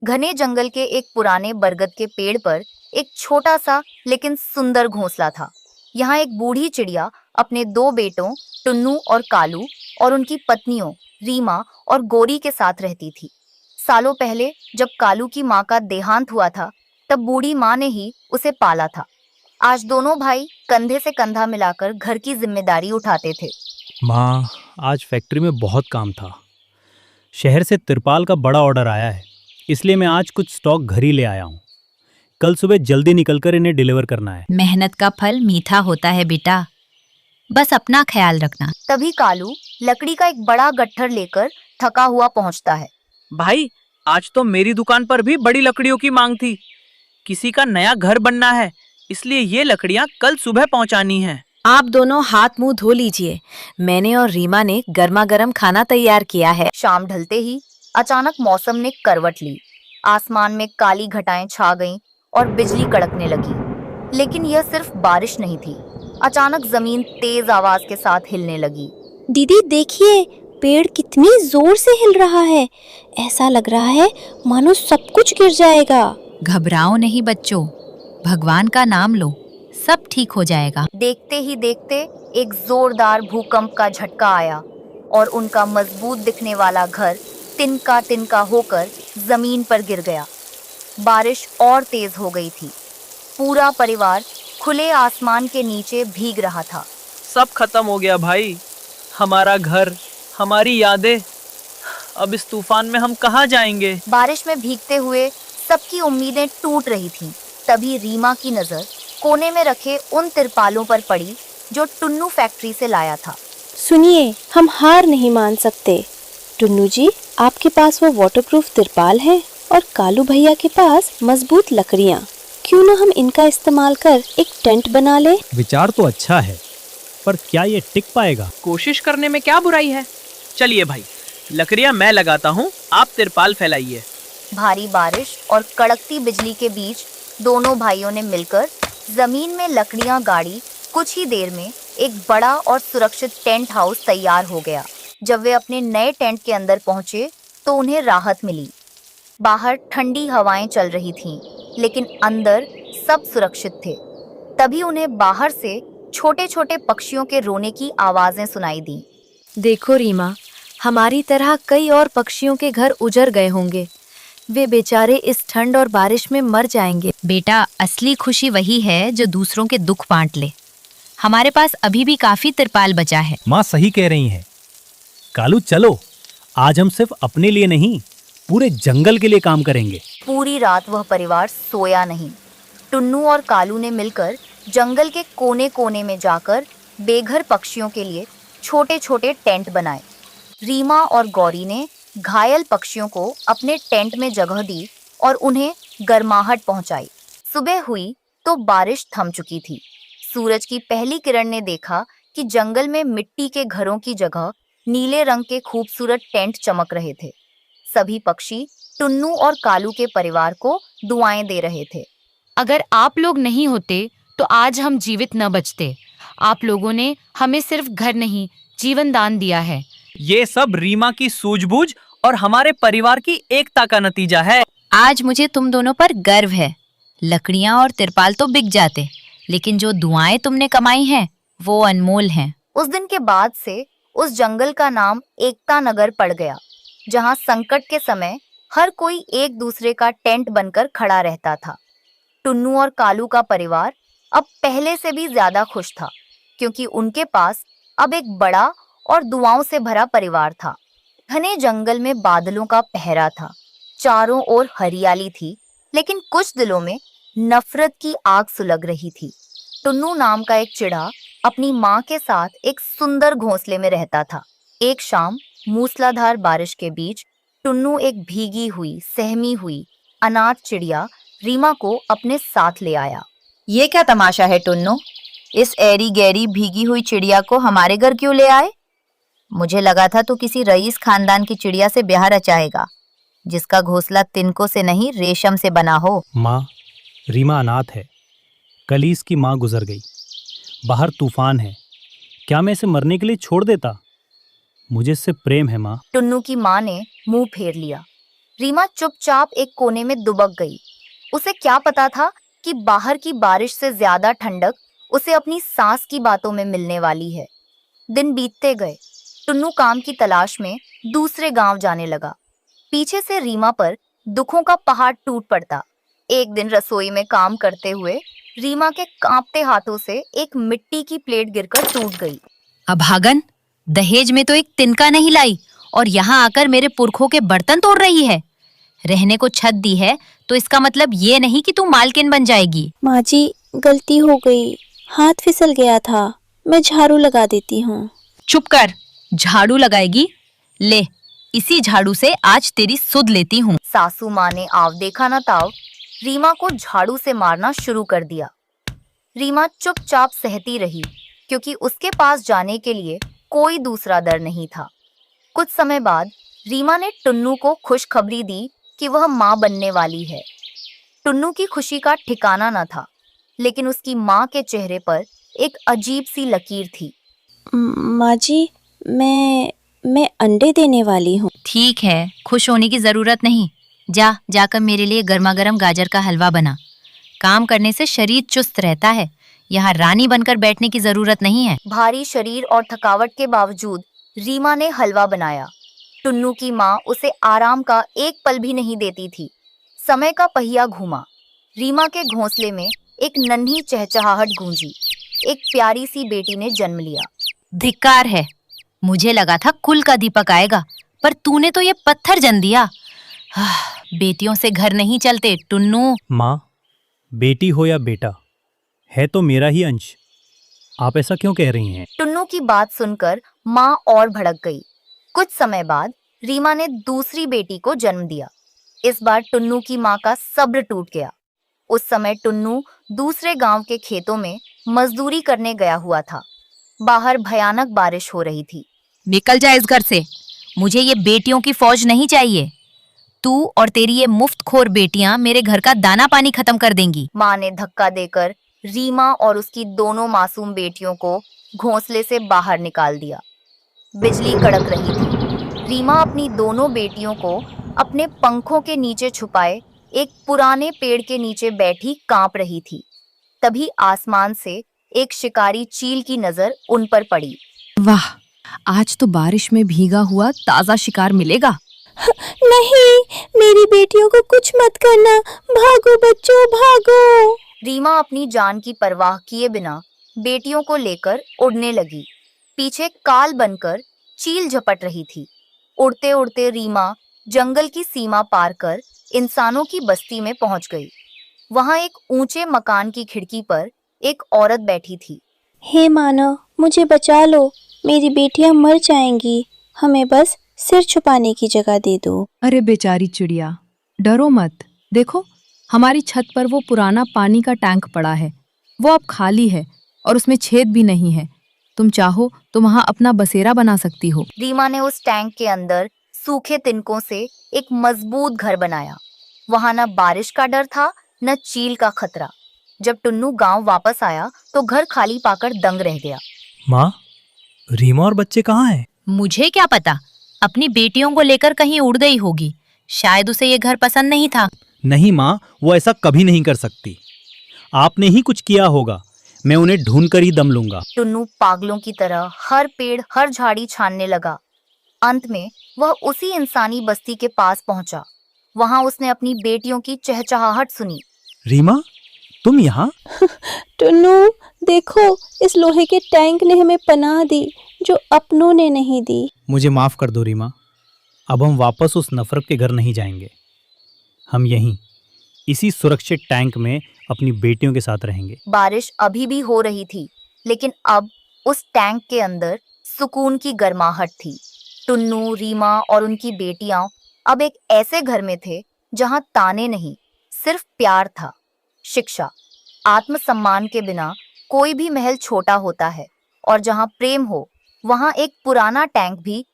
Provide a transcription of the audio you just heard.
घने जंगल के एक पुराने बरगद के पेड़ पर एक छोटा सा लेकिन सुंदर घोंसला था। यहाँ एक बूढ़ी चिड़िया अपने दो बेटों टुन्नू और कालू और उनकी पत्नियों रीमा और गोरी के साथ रहती थी। सालों पहले जब कालू की माँ का देहांत हुआ था, तब बूढ़ी माँ ने ही उसे पाला था। आज दोनों भाई कंधे से कंधा मिलाकर घर की जिम्मेदारी उठाते थे। माँ, आज फैक्ट्री में बहुत काम था। शहर से तिरपाल का बड़ा ऑर्डर आया है, इसलिए मैं आज कुछ स्टॉक घर ही ले आया हूँ। कल सुबह जल्दी निकलकर इन्हें डिलीवर करना है। मेहनत का फल मीठा होता है बेटा, बस अपना ख्याल रखना। तभी कालू लकड़ी का एक बड़ा गट्ठर लेकर थका हुआ पहुंचता है। भाई, आज तो मेरी दुकान पर भी बड़ी लकड़ियों की मांग थी। किसी का नया घर बनना है, इसलिए ये लकड़ियाँ कल सुबह पहुँचानी हैं। आप दोनों हाथ मुंह धो लीजिए। मैंने और रीमा ने गर्मा गर्म खाना तैयार किया है। शाम ढलते ही अचानक मौसम ने करवट ली। आसमान में काली घटाएं छा गईं और बिजली कड़कने लगी। लेकिन यह सिर्फ बारिश नहीं थी। अचानक जमीन तेज आवाज के साथ हिलने लगी। दीदी देखिए, पेड़ कितनी जोर से हिल रहा है। ऐसा लग रहा है मानो सब कुछ गिर जाएगा। घबराओ नहीं बच्चों, भगवान का नाम लो, सब ठीक हो जाएगा। देखते ही देखते एक जोरदार भूकंप का झटका आया और उनका मजबूत दिखने वाला घर तिनका तिनका होकर जमीन पर गिर गया। बारिश और तेज हो गई थी। पूरा परिवार खुले आसमान के नीचे भीग रहा था। सब खत्म हो गया भाई, हमारा घर, हमारी यादें। अब इस तूफान में हम कहाँ जाएंगे? बारिश में भीगते हुए सबकी उम्मीदें टूट रही थीं। तभी रीमा की नजर कोने में रखे उन तिरपालों पर पड़ी जो टुन्नू फैक्ट्री से लाया था। सुनिए, हम हार नहीं मान सकते। टुन्नू जी, आपके पास वो वाटरप्रूफ तिरपाल है और कालू भैया के पास मजबूत लकड़ियाँ। क्यों ना हम इनका इस्तेमाल कर एक टेंट बना ले? विचार तो अच्छा है, पर क्या ये टिक पाएगा? कोशिश करने में क्या बुराई है। चलिए भाई, लकड़ियाँ मैं लगाता हूँ, आप तिरपाल फैलाइए। भारी बारिश और कड़कती बिजली के बीच दोनों भाइयों ने मिलकर जमीन में लकड़ियां गाड़ी। कुछ ही देर में एक बड़ा और सुरक्षित टेंट हाउस तैयार हो गया। जब वे अपने नए टेंट के अंदर पहुंचे तो उन्हें राहत मिली। बाहर ठंडी हवाएं चल रही थीं, लेकिन अंदर सब सुरक्षित थे। तभी उन्हें बाहर से छोटे छोटे पक्षियों के रोने की आवाजें सुनाई दी। देखो रीमा, हमारी तरह कई और पक्षियों के घर उजड़ गए होंगे। वे बेचारे इस ठंड और बारिश में मर जाएंगे। बेटा, असली खुशी वही है जो दूसरों के दुख बांट ले। हमारे पास अभी भी काफी तिरपाल बचा है। माँ सही कह रही हैं। कालू चलो, आज हम सिर्फ अपने लिए नहीं, पूरे जंगल के लिए काम करेंगे। पूरी रात वह परिवार सोया नहीं। टुन्नू और कालू ने मिलकर जंगल के कोने कोने में जाकर बेघर पक्षियों के लिए छोटे छोटे टेंट बनाए। रीमा और गौरी ने घायल पक्षियों को अपने टेंट में जगह दी और उन्हें गर्माहट पहुंचाई। सुबह हुई तो बारिश थम चुकी थी। सूरज की पहली किरण ने देखा कि जंगल में मिट्टी के घरों की जगह नीले रंग के खूबसूरत टेंट चमक रहे थे। सभी पक्षी टुन्नू और कालू के परिवार को दुआएं दे रहे थे। अगर आप लोग नहीं होते तो आज हम जीवित न बचते। आप लोगों ने हमें सिर्फ घर नहीं, जीवन दान दिया है। ये सब रीमा की सूझबूझ और हमारे परिवार की एकता का नतीजा है। आज मुझे तुम दोनों पर गर्व है। लकड़ियाँ और तिरपाल तो बिक जाते, लेकिन जो दुआएं तुमने कमाई हैं वो अनमोल हैं। उस दिन के बाद से उस जंगल का नाम एकता नगर पड़ गया, जहाँ संकट के समय हर कोई एक दूसरे का टेंट बनकर खड़ा रहता था। टुन्नू और कालू का परिवार अब पहले से भी ज्यादा खुश था, क्योंकि उनके पास अब एक बड़ा और दुआओं से भरा परिवार था। घने जंगल में बादलों का पहरा था। चारों ओर हरियाली थी, लेकिन कुछ दिलों में नफरत की आग सुलग रही थी। टुन्नू नाम का एक चिड़ा अपनी माँ के साथ एक सुंदर घोंसले में रहता था। एक शाम मूसलाधार बारिश के बीच टुन्नू एक भीगी हुई, सहमी हुई अनाथ चिड़िया रीमा को अपने साथ ले आया। ये क्या तमाशा है टुन्नू? इस ऐरी गैरी भीगी हुई चिड़िया को हमारे घर क्यों ले आए? मुझे लगा था तू किसी रईस खानदान की चिड़िया से ब्याह रचाएगा, जिसका घोंसला तिनकों से नहीं रेशम से बना हो। माँ, रीमा अनाथ है। कल ही इसकी माँ गुजर गई। बाहर तूफान है, क्या मैं इसे मरने के लिए छोड़ देता? मुझे इससे प्रेम है माँ। टुन्नू की माँ ने मुंह फेर लिया। रीमा चुपचाप एक कोने में दुबक गई। उसे क्या पता था कि बाहर की बारिश से ज्यादा ठंडक उसे अपनी सांस की बातों में मिलने वाली है। दिन बीतते गए। टुन्नू काम की तलाश में दूसरे गांव जाने लगा। पीछे से रीमा पर दुखों का पहाड़ टूट पड़ता। एक दिन रसोई में काम करते हुए रीमा के कांपते हाथों से एक मिट्टी की प्लेट गिरकर टूट गई। अभागन, दहेज में तो एक तिनका नहीं लाई और यहाँ आकर मेरे पुरखों के बर्तन तोड़ रही है। रहने को छत दी है तो इसका मतलब ये नहीं कि तू मालकिन बन जाएगी। माँ जी, गलती हो गई, हाथ फिसल गया था। मैं झाड़ू लगा देती हूँ। चुप कर, झाड़ू लगाएगी? ले, इसी झाड़ू से आज तेरी सुध लेती हूँ। सासू माँ ने आव देखा न ताव रीमा को झाड़ू से मारना शुरू कर दिया। रीमा चुपचाप सहती रही क्योंकि उसके पास जाने के लिए कोई दूसरा दर नहीं था। कुछ समय बाद रीमा ने टुन्नू को खुशखबरी दी कि वह माँ बनने वाली है। टुन्नू की खुशी का ठिकाना न था, लेकिन उसकी माँ के चेहरे पर एक अजीब सी लकीर थी। माँ जी, मैं अंडे देने वाली हूँ। ठीक है, खुश होने की जरूरत नहीं। जाकर मेरे लिए गर्मा गर्म गाजर का हलवा बना। काम करने से शरीर चुस्त रहता है, यहाँ रानी बनकर बैठने की जरूरत नहीं है। भारी शरीर और थकावट के बावजूद रीमा ने हलवा बनाया। टुन्नू की माँ उसे आराम का एक पल भी नहीं देती थी। समय का पहिया घूमा। रीमा के घोंसले में एक नन्ही चहचहाहट गूंजी। एक प्यारी सी बेटी ने जन्म लिया। धिक्कार है, मुझे लगा था कुल का दीपक आएगा, पर तूने तो ये पत्थर जन दिया। बेटियों से घर नहीं चलते टुन्नू। माँ, बेटी हो या बेटा, है तो मेरा ही अंश। आप ऐसा क्यों कह रही हैं? टुन्नू की बात सुनकर माँ और भड़क गई। कुछ समय बाद रीमा ने दूसरी बेटी को जन्म दिया। इस बार टुन्नू की माँ का सब्र टूट गया। उस समय टुन्नू दूसरे गांव के खेतों में मजदूरी करने गया हुआ था। बाहर भयानक बारिश हो रही थी। निकल जा इस घर से, मुझे ये बेटियों की फौज नहीं चाहिए। तू और तेरी ये मुफ्तखोर बेटियां मेरे घर का दाना पानी खत्म कर देंगी। माँ ने धक्का देकर रीमा और उसकी दोनों मासूम बेटियों को घोंसले से बाहर निकाल दिया। बिजली कड़क रही थी। रीमा अपनी दोनों बेटियों को अपने पंखों के नीचे छुपाए एक पुराने पेड़ के नीचे बैठी कांप रही थी। तभी आसमान से एक शिकारी चील की नजर उन पर पड़ी। वाह, आज तो बारिश में भीगा हुआ ताजा शिकार मिलेगा। नहीं, मेरी बेटियों को कुछ मत करना। भागो बच्चों, भागो। रीमा अपनी जान की परवाह किए बिना बेटियों को लेकर उड़ने लगी। पीछे काल बनकर चील झपट रही थी। उड़ते उड़ते रीमा जंगल की सीमा पार कर इंसानों की बस्ती में पहुंच गई। वहां एक ऊंचे मकान की खिड़की पर एक औरत बैठी थी। हे मानव, मुझे बचा लो, मेरी बेटियां मर जाएंगी। हमें बस सिर छुपाने की जगह दे दो। अरे बेचारी चिड़िया, डरो मत। देखो, हमारी छत पर वो पुराना पानी का टैंक पड़ा है। वो अब खाली है और उसमें छेद भी नहीं है। तुम चाहो तो वहाँ अपना बसेरा बना सकती हो। रीमा ने उस टैंक के अंदर सूखे तिनकों से एक मजबूत घर बनाया। वहां न बारिश का डर था, न चील का खतरा। जब टुन्नू गांव वापस आया तो घर खाली पाकर दंग रह गया। माँ, रीमा और बच्चे कहाँ हैं? मुझे क्या पता, अपनी बेटियों को लेकर कहीं उड़ गई होगी। शायद उसे ये घर पसंद नहीं था। नहीं माँ, वो ऐसा कभी नहीं कर सकती। आपने ही कुछ किया होगा। मैं उन्हें ढूंढ कर ही दम लूंगा। टुन्नू पागलों की तरह हर पेड़ हर झाड़ी छानने लगा। अंत में वह उसी इंसानी बस्ती के पास पहुंचा। वहां उसने अपनी बेटियों की चहचहाहट सुनी। रीमा, तुम यहाँ? टुन्नू, देखो, इस लोहे के टैंक ने हमें पनाह दी जो अपनों ने नहीं दी। मुझे माफ कर दो रीमा। अब हम वापस उस नफरत के घर नहीं जाएंगे। हम यहीं इसी सुरक्षित टैंक में अपनी बेटियों के साथ रहेंगे। बारिश अभी भी हो रही थी, लेकिन अब उस टैंक के अंदर सुकून की गर्माहट थी। टुन्नू, रीमा और उनकी बेटियां अब एक ऐसे घर में थे जहां ताने नहीं, सिर्फ प्यार था, शिक्षा, आत्मसम्मान के बिना कोई भी महल छोटा होता है, और जहां प्रेम हो वहां एक पुराना टैंक भी